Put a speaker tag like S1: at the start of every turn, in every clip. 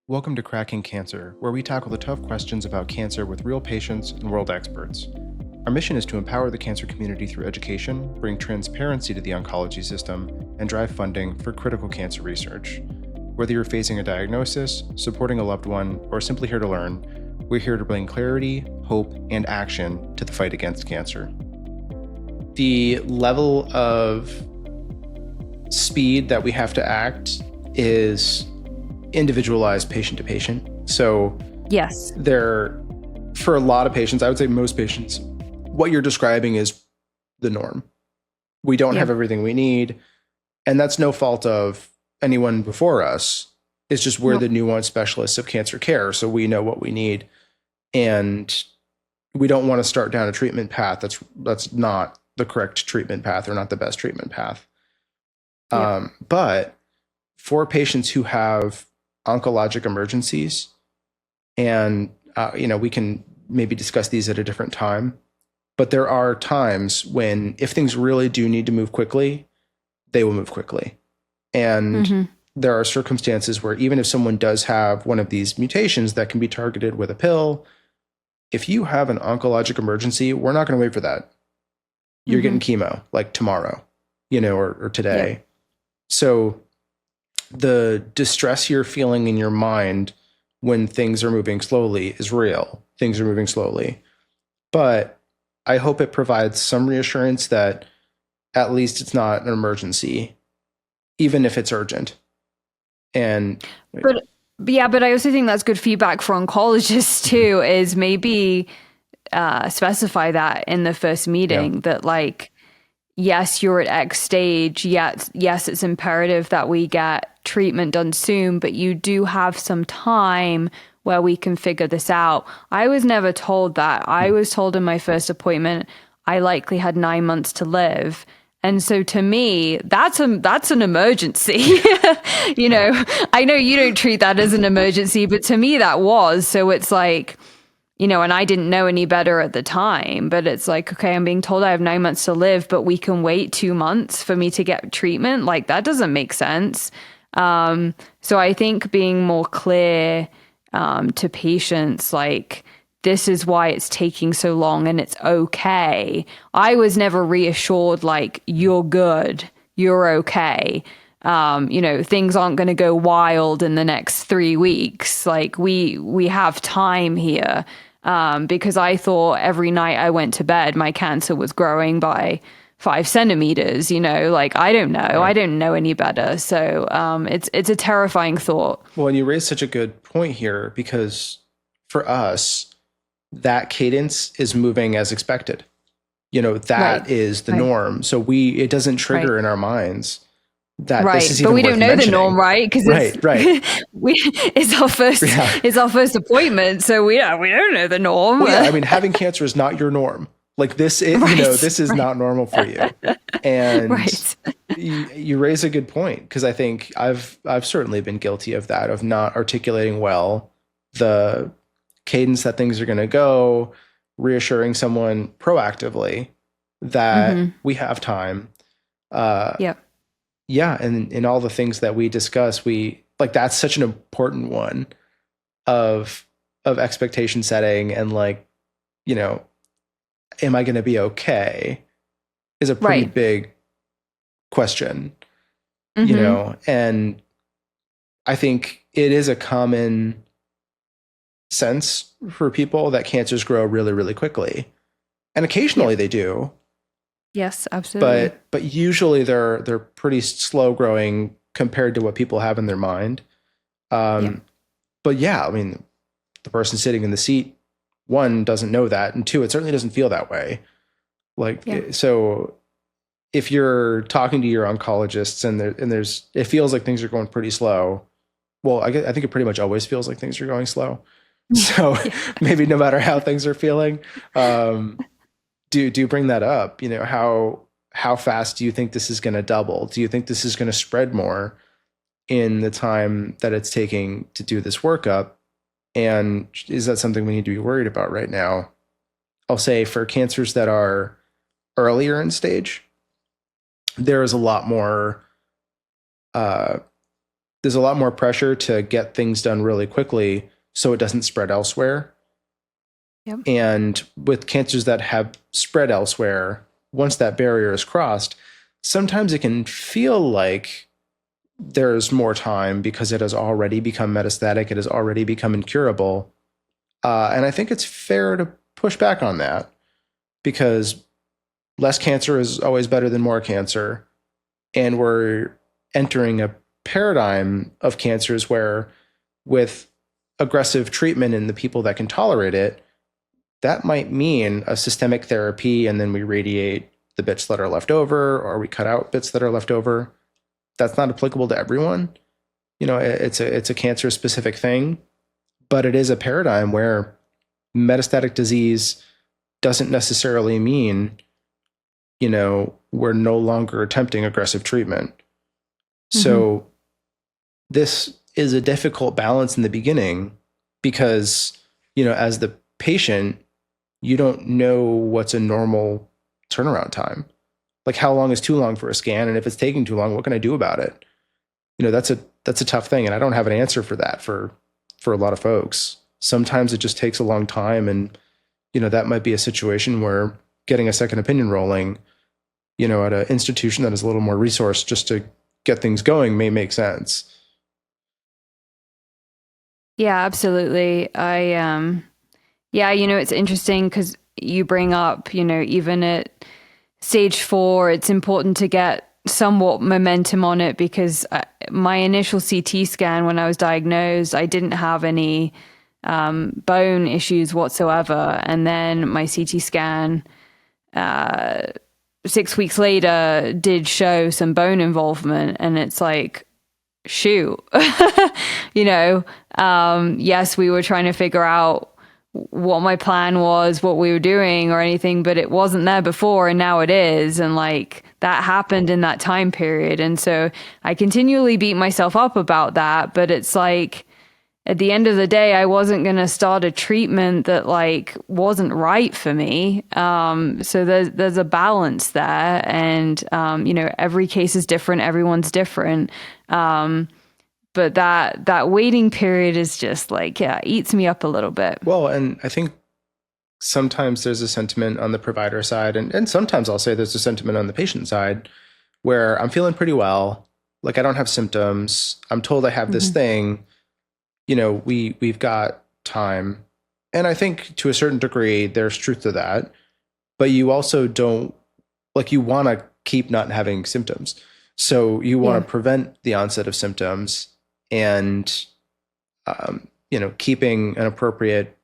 S1: Welcome to Cracking Cancer, where we tackle the tough questions about cancer with real patients and world experts. Our mission is to empower the cancer community through education, bring transparency to the oncology system, and drive funding for critical cancer research. Whether you're facing a diagnosis, supporting a loved one, or simply here to learn, we're here to bring clarity, hope, and action to the fight against cancer. The level of speed that we have to act is individualized patient to patient. So
S2: yes,
S1: for a lot of patients, I would say most patients, what you're describing is the norm. We don't have everything we need. And that's no fault of anyone before us. It's just we're the nuanced specialists of cancer care. So we know what we need. And we don't want to start down a treatment path that's not the correct treatment path or not the best treatment path. But for patients who have oncologic emergencies, and we can maybe discuss these at a different time, but there are times when if things really do need to move quickly, they will move quickly. And there are circumstances where even if someone does have one of these mutations that can be targeted with a pill, if you have an oncologic emergency, we're not going to wait for that. You're getting chemo like tomorrow, or today. So the distress you're feeling in your mind when things are moving slowly is real. Things are moving slowly. But I hope it provides some reassurance that at least it's not an emergency, even if it's urgent. But
S2: I also think that's good feedback for oncologists too, is maybe specify that in the first meeting that yes, you're at X stage. Yes, it's imperative that we get treatment done soon, but you do have some time where we can figure this out. I was never told that. I was told in my first appointment, I likely had 9 months to live. And so to me, that's an emergency. I know you don't treat that as an emergency, but to me that was. So it's like, and I didn't know any better at the time, but it's like, okay, I'm being told I have 9 months to live, but we can wait 2 months for me to get treatment. Like that doesn't make sense. So I think being more clear to patients, like this is why it's taking so long and it's okay. I was never reassured like you're good, you're okay. Things aren't going to go wild in the next 3 weeks. Like we have time here. Because I thought every night I went to bed, my cancer was growing by 5 centimeters, I don't know. Right. I don't know any better. So, it's a terrifying thought.
S1: Well, and you raised such a good point here because for us, that cadence is moving as expected. That is the norm. So it doesn't trigger in our minds that this is even
S2: but we
S1: worth
S2: don't know
S1: mentioning.
S2: the norm, right? Because it's our first appointment, so we don't know the norm.
S1: Well, I mean, having cancer is not your norm. Like this is, this is not normal for you. And you raise a good point because I think I've certainly been guilty of that, of not articulating well the cadence that things are going to go, reassuring someone proactively that we have time. Yeah, and in all the things that we discuss, that's such an important one of expectation setting and am I going to be okay is a pretty big question, and I think it is a common sense for people that cancers grow really, really quickly, and occasionally they do.
S2: Yes, absolutely.
S1: But usually they're pretty slow growing compared to what people have in their mind. But I mean, the person sitting in the seat, one, doesn't know that, and two, it certainly doesn't feel that way. So if you're talking to your oncologists and it feels like things are going pretty slow. Well, I think it pretty much always feels like things are going slow. So maybe no matter how things are feeling, do bring that up. How fast do you think this is going to double? Do you think this is going to spread more in the time that it's taking to do this workup? And is that something we need to be worried about right now? I'll say for cancers that are earlier in stage, there is a lot more there's a lot more pressure to get things done really quickly so it doesn't spread elsewhere.
S2: Yep.
S1: And with cancers that have spread elsewhere, once that barrier is crossed, sometimes it can feel like there's more time because it has already become metastatic, it has already become incurable. And I think it's fair to push back on that, because less cancer is always better than more cancer. And we're entering a paradigm of cancers where, with aggressive treatment in the people that can tolerate it, that might mean a systemic therapy, and then we radiate the bits that are left over, or we cut out bits that are left over. That's not applicable to everyone. It's a cancer specific thing, but it is a paradigm where metastatic disease doesn't necessarily mean, we're no longer attempting aggressive treatment. Mm-hmm. So this is a difficult balance in the beginning because, as the patient, you don't know what's a normal turnaround time. Like, how long is too long for a scan? And if it's taking too long, what can I do about it? That's a tough thing. And I don't have an answer for that for a lot of folks. Sometimes it just takes a long time. And, that might be a situation where getting a second opinion rolling, at an institution that is a little more resourced just to get things going may make sense.
S2: Yeah, absolutely. It's interesting because you bring up, even at stage 4, it's important to get somewhat momentum on it, because my initial CT scan when I was diagnosed, I didn't have any bone issues whatsoever. And then my CT scan 6 weeks later did show some bone involvement, and it's like, shoot, yes, we were trying to figure out what my plan was, what we were doing or anything, but it wasn't there before, and now it is. And like, that happened in that time period. And so I continually beat myself up about that, but it's like, at the end of the day, I wasn't going to start a treatment that like wasn't right for me. So there's a balance there, and every case is different, everyone's different. But that waiting period is just like, eats me up a little bit.
S1: Well, and I think sometimes there's a sentiment on the provider side, and sometimes I'll say there's a sentiment on the patient side, where I'm feeling pretty well, like I don't have symptoms, I'm told I have this thing, we've got time. And I think to a certain degree, there's truth to that, but you also don't, like, you want to keep not having symptoms. So you want to prevent the onset of symptoms, and, keeping an appropriate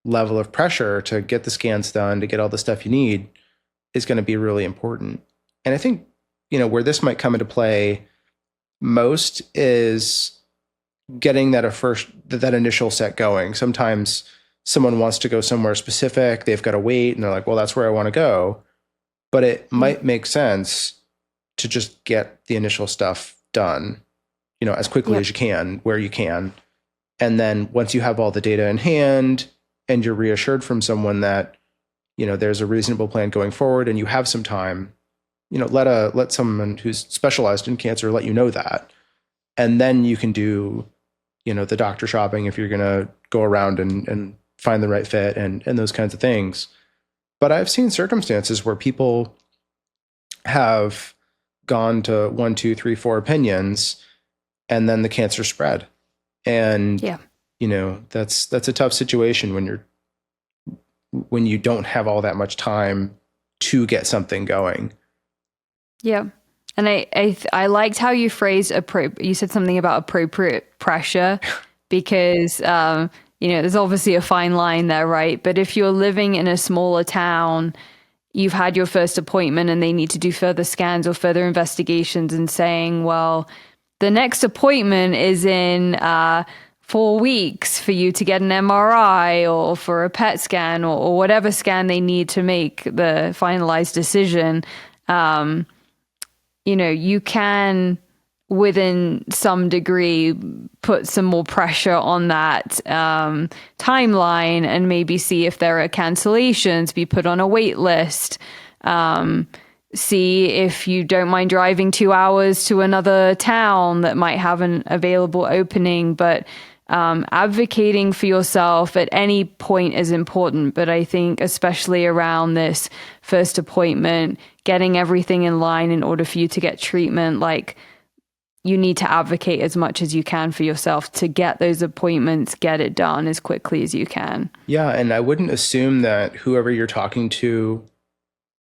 S1: level of pressure to get the scans done, to get all the stuff you need, is going to be really important. And I think, where this might come into play most is getting that initial set going. Sometimes someone wants to go somewhere specific, they've got to wait, and they're like, well, that's where I want to go. But it might make sense to just get the initial stuff done, as quickly as you can, where you can. And then once you have all the data in hand and you're reassured from someone that, there's a reasonable plan going forward and you have some time, let someone who's specialized in cancer let you know that. And then you can do, the doctor shopping if you're going to go around and find the right fit and those kinds of things. But I've seen circumstances where people have gone to 1, 2, 3, 4 opinions, and then the cancer spread. And, that's a tough situation when you don't have all that much time to get something going.
S2: Yeah. And I liked how you phrased you said something about appropriate pressure, because, there's obviously a fine line there, right? But if you're living in a smaller town, you've had your first appointment and they need to do further scans or further investigations, and saying, well, the next appointment is in 4 weeks for you to get an MRI or for a PET scan or whatever scan they need to make the finalized decision. You can, within some degree, put some more pressure on that timeline, and maybe see if there are cancellations, be put on a wait list, see if you don't mind driving 2 hours to another town that might have an available opening. But advocating for yourself at any point is important. But I think especially around this first appointment, getting everything in line in order for you to get treatment, like you need to advocate as much as you can for yourself to get those appointments, get it done as quickly as you can.
S1: Yeah. And I wouldn't assume that whoever you're talking to,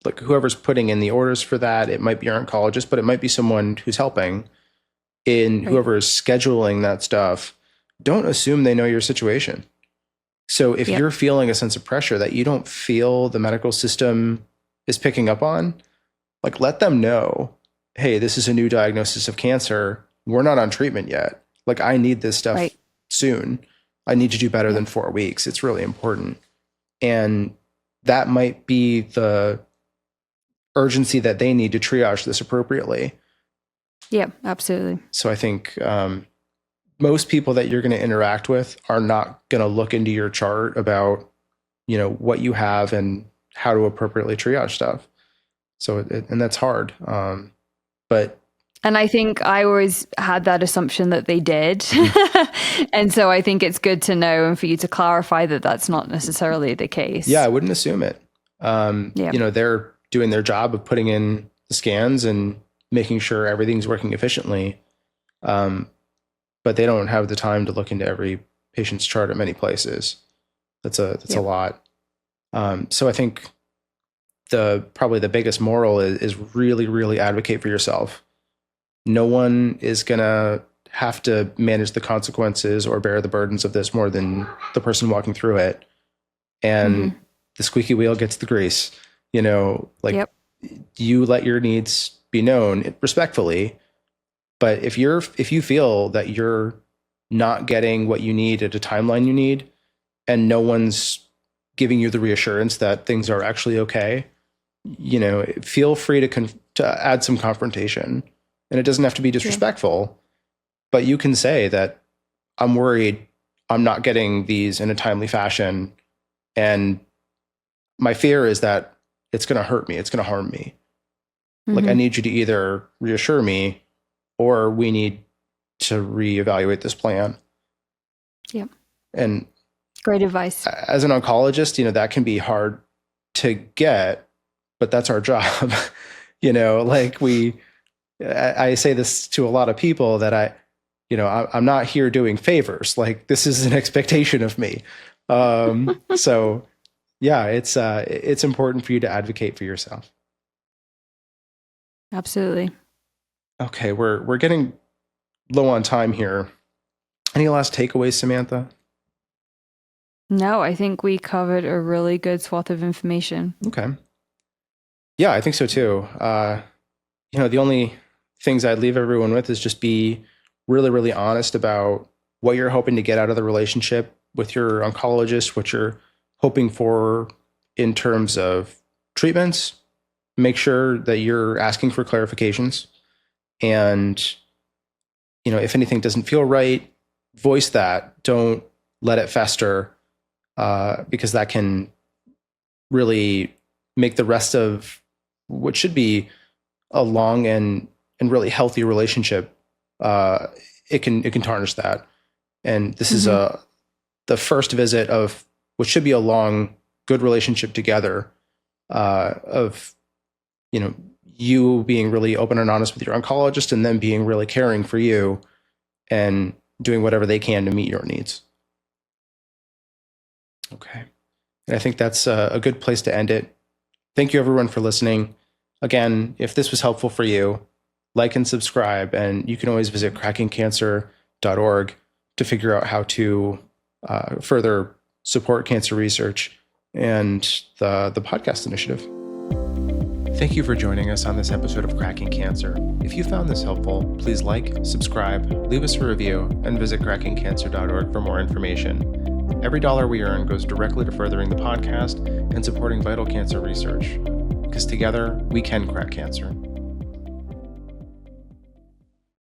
S1: like whoever's putting in the orders for that, it might be your oncologist, but it might be someone who's helping in whoever is scheduling that stuff. Don't assume they know your situation. So if you're feeling a sense of pressure that you don't feel the medical system is picking up on, like let them know, hey, this is a new diagnosis of cancer. We're not on treatment yet. Like I need this stuff soon. I need to do better than 4 weeks. It's really important. And that might be the urgency that they need to triage this appropriately.
S2: Yeah, absolutely.
S1: So I think most people that you're going to interact with are not going to look into your chart about, what you have and how to appropriately triage stuff. So, and that's hard.
S2: And I think I always had that assumption that they did. And so I think it's good to know and for you to clarify that that's not necessarily the case.
S1: Yeah, I wouldn't assume it. They're doing their job of putting in the scans and making sure everything's working efficiently. But they don't have the time to look into every patient's chart at many places. That's a lot. So I think probably the biggest moral is really, really advocate for yourself. No one is going to have to manage the consequences or bear the burdens of this more than the person walking through it. And the squeaky wheel gets the grease, you let your needs be known respectfully. But if you feel that you're not getting what you need at a timeline you need, and no one's giving you the reassurance that things are actually okay, feel free to add some confrontation. And it doesn't have to be disrespectful, but you can say that I'm worried I'm not getting these in a timely fashion. And my fear is that it's going to hurt me. It's going to harm me. Like I need you to either reassure me or we need to reevaluate this plan.
S2: Yeah.
S1: And
S2: great advice.
S1: As an oncologist, that can be hard to get, but that's our job. I say this to a lot of people that I'm not here doing favors. Like this is an expectation of me. So yeah, it's important for you to advocate for yourself.
S2: Absolutely.
S1: Okay. We're getting low on time here. Any last takeaways, Samantha?
S2: No, I think we covered a really good swath of information.
S1: Okay. Yeah, I think so too. The only things I'd leave everyone with is just be really, really honest about what you're hoping to get out of the relationship with your oncologist, what you're hoping for in terms of treatments. Make sure that you're asking for clarifications. And, if anything doesn't feel right, voice that. Don't let it fester, because that can really make the rest of what should be a long and really healthy relationship. It can tarnish that. And this is the first visit of what should be a long, good relationship together, of, you being really open and honest with your oncologist and them being really caring for you and doing whatever they can to meet your needs. Okay. And I think that's a good place to end it. Thank you everyone for listening. Again, if this was helpful for you, like and subscribe, and you can always visit crackingcancer.org to figure out how to further support cancer research and the podcast initiative. Thank you for joining us on this episode of Cracking Cancer. If you found this helpful, please like, subscribe, leave us a review, and visit crackingcancer.org for more information. Every dollar we earn goes directly to furthering the podcast and supporting vital cancer research. Because together, we can crack cancer.